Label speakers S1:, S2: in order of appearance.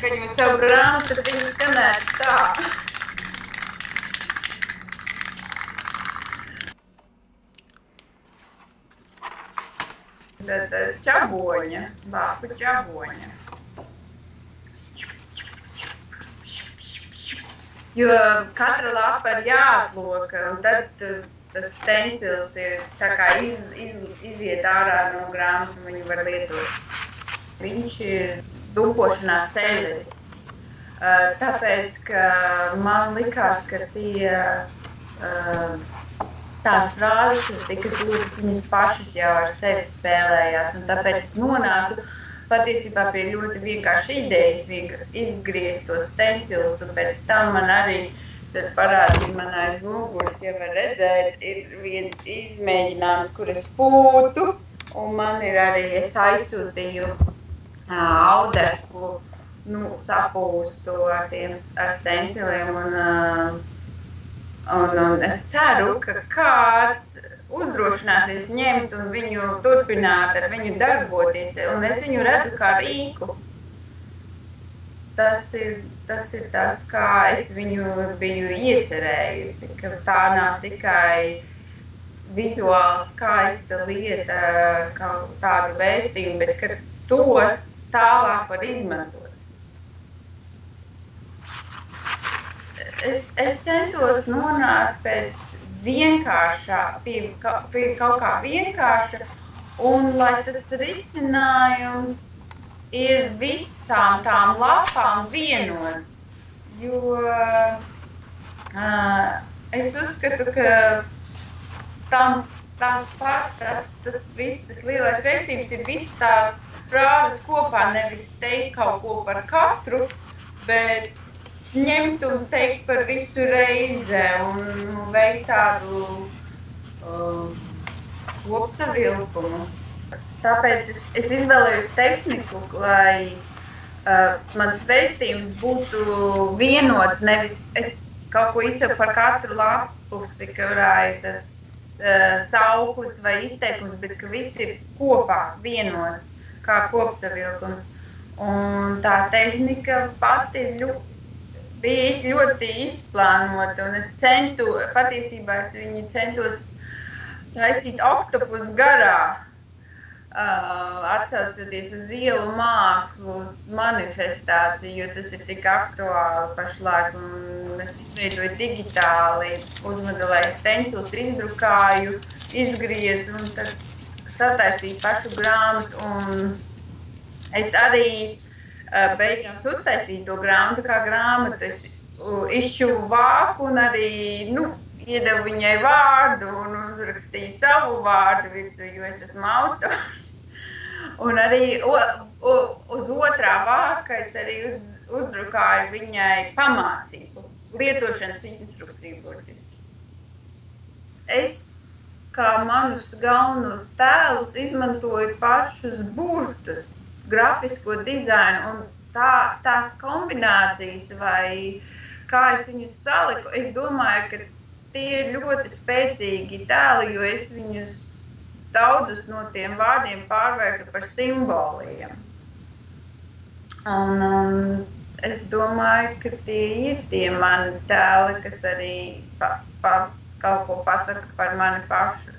S1: ka jūs savu grāmatu, tad viņi skanētu tā. Tad čaboņa, vāku čaboņa. Jo katra lapa ir jāatloka, un tad tas stencils ir tā kā iziet ārā no grāmatas, un viņu var lietot. Viņš ir dumpošanās ceļveris. Tāpēc, ka man likās, ka tās frāzes, kas tika dotas, viņas pašas jau ar sevi spēlējās, un tāpēc es nonācu patiesībā pie ļoti vienkārši idejas, izgriezt tos stencilus, un pēc tam man arī, es parādīju man aiz muguras, ja var redzēt, ir viens izmēģinājums, kur es pūtu, un man ir arī, es aizsūtīju audeklu, sapūstu ar stenciliem, un es ceru, ka kāds uzdrošināsies ņemt un viņu turpināt, ar viņu darboties, un es viņu redzu kā rīku. Tas ir tas, kā es viņu biju iecerējusi, ka tā nav tikai vizuāli skaista lieta, kaut tādu vēstījumu, bet ka to tālāk var izmantot. Es centos nonākt pēc vienkāršā, pie kaut kā vienkārša, un lai tas risinājums ir visām tām lapām vienots, jo es uzskatu, ka tas lielais vēstījums ir visas tās frāzes kopā, nevis teikt kaut ko par katru, bet ņemt un teikt par visu reizi un veikt tādu kopsavilkumu. Tāpēc es izvēlējos tehniku, lai mans vēstījums būtu vienots, nevis es kaut ko izsaku par katru lapusi, kurā ir tas sauklis vai izteikums, bet ka viss ir kopā vienots, kā kopsavilkums. Un tā tehnika pati bija ļoti izplānota, un es patiesībā es viņu centos taisīt oktopus garā, atsaucoties uz ielu mākslu, uz manifestāciju, jo tas ir tik aktuāli pašlaik, un es izveidoju digitāli, uzmodelēju stencilus, izdrukāju, izgriezu, un tad sataisīju pašu grāmatu, un es arī beigās uztaisīju to grāmatu kā grāmatu. Es izšķuvu vāku un arī iedevu viņai vārdu un uzrakstīju savu vārdu virsū, jo es esmu autors. Un arī uz otrā vāka es arī uzdrukāju viņai pamācību, lietošanas instrukciju burtiski. Es kā manus galvenos tēlus izmantoju pašus burtus, grafisko dizainu un tās kombinācijas vai kā es viņus saliku, es domāju, ka tie ir ļoti spēcīgi tēli, jo es viņus daudzus no tiem vārdiem pārvērtu par simboliem. Un es domāju, ka tie ir tie mani tēli, kas arī kaut ko pasaka par mani pašu.